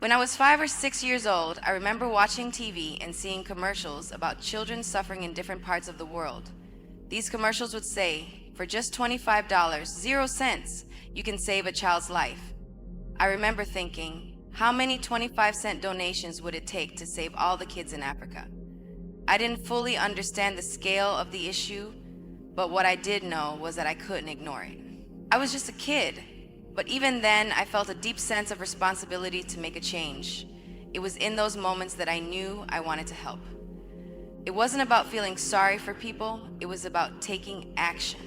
When I was 5 or 6 years old, I remember watching TV and seeing commercials about children suffering in different parts of the world. These commercials would say, for just $25, 0 cents, you can save a child's life. I remember thinking, how many 25-cent donations would it take to save all the kids in Africa? I didn't fully understand the scale of the issue, but what I did know was that I couldn't ignore it. I was just a kid, but even then, I felt a deep sense of responsibility to make a change. It was in those moments that I knew I wanted to help. It wasn't about feeling sorry for people, it was about taking action.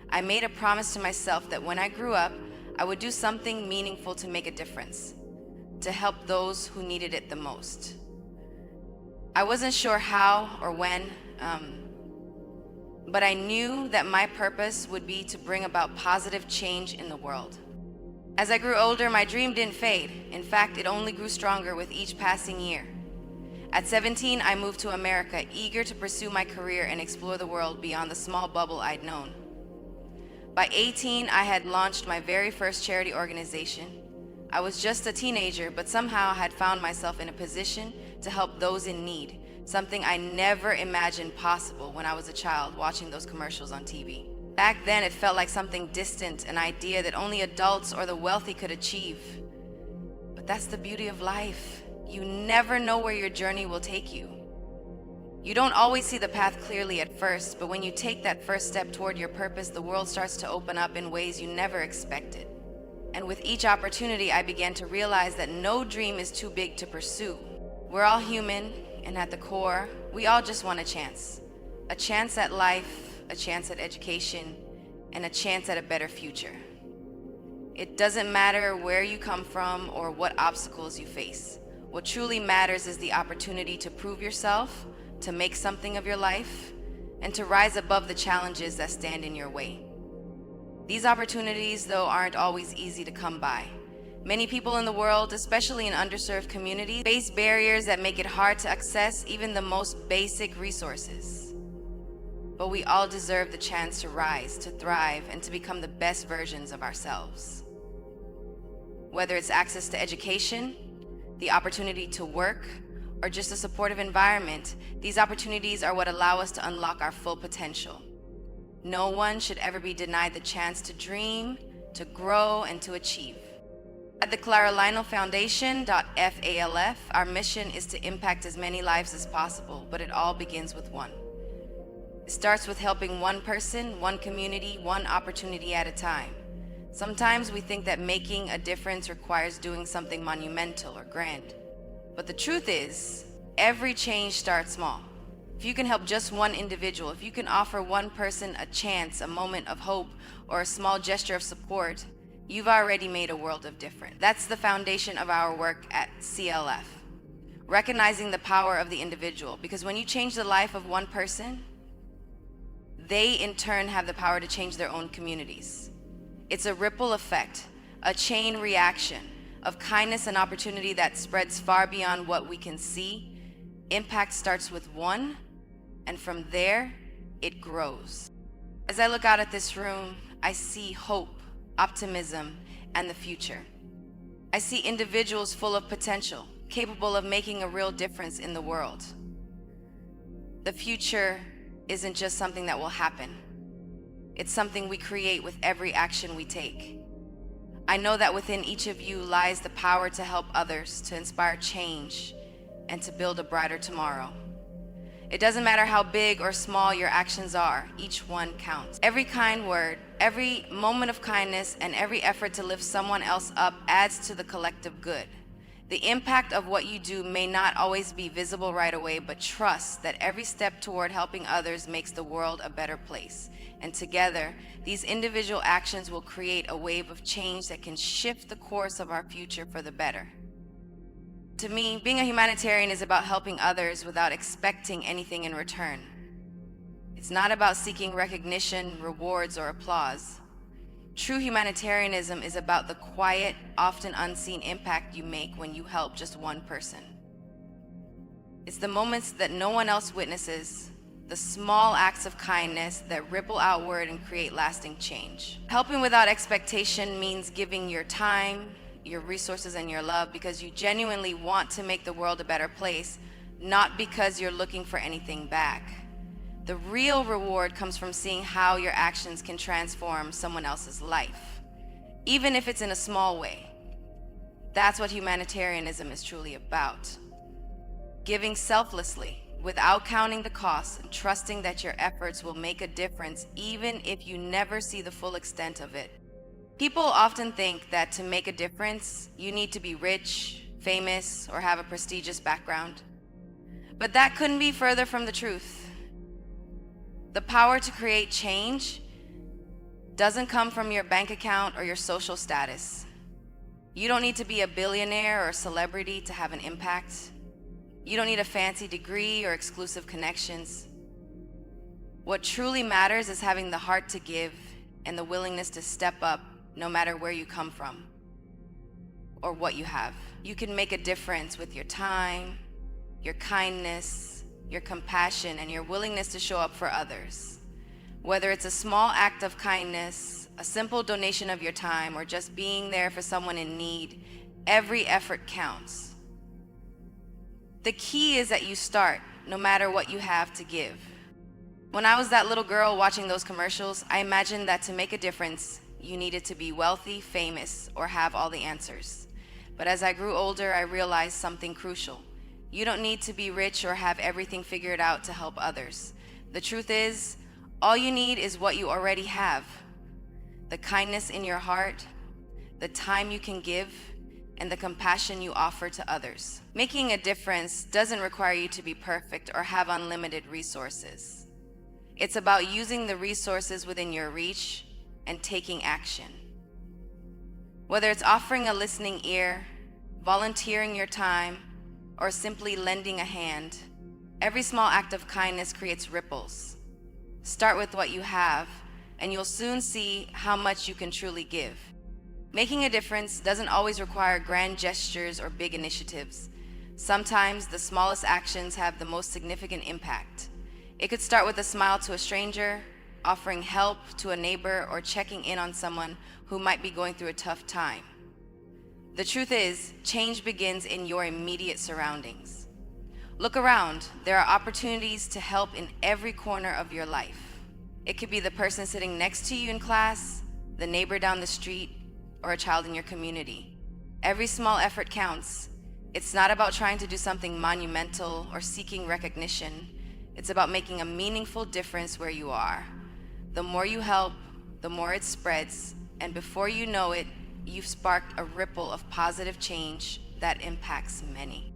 I made a promise to myself that when I grew up, I would do something meaningful to make a difference, to help those who needed it the most. I wasn't sure how or when, but I knew that my purpose would be to bring about positive change in the world. As I grew older, my dream didn't fade. In fact, it only grew stronger with each passing year. At 17, I moved to America, eager to pursue my career and explore the world beyond the small bubble I'd known. By 18, I had launched my very first charity organization. I was just a teenager, but somehow had found myself in a position to help those in need, something I never imagined possible when I was a child watching those commercials on TV. Back then, it felt like something distant, an idea that only adults or the wealthy could achieve. But that's the beauty of life. You never know where your journey will take you. You don't always see the path clearly at first, but when you take that first step toward your purpose, the world starts to open up in ways you never expected. And with each opportunity, I began to realize that no dream is too big to pursue. We're all human, and at the core, we all just want a chance. A chance at life, a chance at education, and a chance at a better future. It doesn't matter where you come from or what obstacles you face. What truly matters is the opportunity to prove yourself, to make something of your life, and to rise above the challenges that stand in your way. These opportunities, though, aren't always easy to come by. Many people in the world, especially in underserved communities, face barriers that make it hard to access even the most basic resources. But we all deserve the chance to rise, to thrive, and to become the best versions of ourselves. Whether it's access to education, the opportunity to work, or just a supportive environment, these opportunities are what allow us to unlock our full potential. No one should ever be denied the chance to dream, to grow, and to achieve. At the Clara Lionel Foundation, FALF, our mission is to impact as many lives as possible, but it all begins with one. It starts with helping one person, one community, one opportunity at a time. Sometimes we think that making a difference requires doing something monumental or grand. But the truth is, every change starts small. If you can help just one individual, if you can offer one person a chance, a moment of hope, or a small gesture of support, you've already made a world of difference. That's the foundation of our work at CLF. Recognizing the power of the individual, because when you change the life of one person, they in turn have the power to change their own communities. It's a ripple effect, a chain reaction of kindness and opportunity that spreads far beyond what we can see. Impact starts with one, and from there, it grows. As I look out at this room, I see hope, optimism, and the future. I see individuals full of potential, capable of making a real difference in the world. The future isn't just something that will happen. It's something we create with every action we take. I know that within each of you lies the power to help others, to inspire change, and to build a brighter tomorrow. It doesn't matter how big or small your actions are, each one counts. Every kind word, every moment of kindness, and every effort to lift someone else up adds to the collective good. The impact of what you do may not always be visible right away, but trust that every step toward helping others makes the world a better place. And together, these individual actions will create a wave of change that can shift the course of our future for the better. To me, being a humanitarian is about helping others without expecting anything in return. It's not about seeking recognition, rewards, or applause. True humanitarianism is about the quiet, often unseen impact you make when you help just one person. It's the moments that no one else witnesses, the small acts of kindness that ripple outward and create lasting change. Helping without expectation means giving your time, your resources, and your love because you genuinely want to make the world a better place, not because you're looking for anything back. The real reward comes from seeing how your actions can transform someone else's life, even if it's in a small way. That's what humanitarianism is truly about. Giving selflessly, without counting the costs, and trusting that your efforts will make a difference even if you never see the full extent of it. People often think that to make a difference, you need to be rich, famous, or have a prestigious background. But that couldn't be further from the truth. The power to create change doesn't come from your bank account or your social status. You don't need to be a billionaire or a celebrity to have an impact. You don't need a fancy degree or exclusive connections. What truly matters is having the heart to give and the willingness to step up no matter where you come from or what you have. You can make a difference with your time, your kindness, your compassion, and your willingness to show up for others. Whether it's a small act of kindness, a simple donation of your time, or just being there for someone in need, every effort counts. The key is that you start, no matter what you have to give. When I was that little girl watching those commercials, I imagined that to make a difference, you needed to be wealthy, famous, or have all the answers. But as I grew older, I realized something crucial. You don't need to be rich or have everything figured out to help others. The truth is, all you need is what you already have. The kindness in your heart, the time you can give, and the compassion you offer to others. Making a difference doesn't require you to be perfect or have unlimited resources. It's about using the resources within your reach and taking action. Whether it's offering a listening ear, volunteering your time, or simply lending a hand, every small act of kindness creates ripples. Start with what you have, and you'll soon see how much you can truly give. Making a difference doesn't always require grand gestures or big initiatives. Sometimes the smallest actions have the most significant impact. It could start with a smile to a stranger, offering help to a neighbor, or checking in on someone who might be going through a tough time. The truth is, change begins in your immediate surroundings. Look around. There are opportunities to help in every corner of your life. It could be the person sitting next to you in class, the neighbor down the street, or a child in your community. Every small effort counts. It's not about trying to do something monumental or seeking recognition. It's about making a meaningful difference where you are. The more you help, the more it spreads, and before you know it, you've sparked a ripple of positive change that impacts many.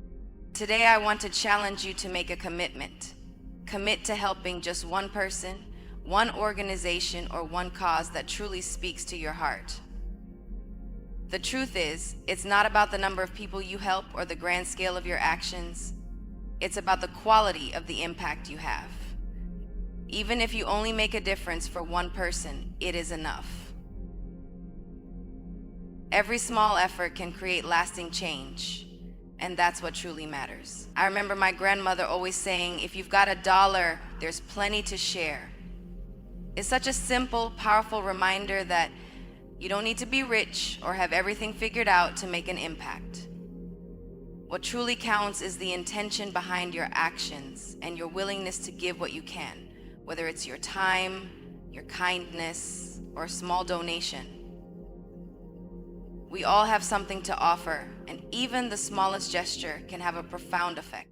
Today, I want to challenge you to make a commitment. Commit to helping just one person, one organization, or one cause that truly speaks to your heart. The truth is, it's not about the number of people you help or the grand scale of your actions. It's about the quality of the impact you have. Even if you only make a difference for one person, it is enough. Every small effort can create lasting change, and that's what truly matters. I remember my grandmother always saying, if you've got $1, there's plenty to share. It's such a simple, powerful reminder that you don't need to be rich or have everything figured out to make an impact. What truly counts is the intention behind your actions and your willingness to give what you can, whether it's your time, your kindness, or a small donation. We all have something to offer, and even the smallest gesture can have a profound effect.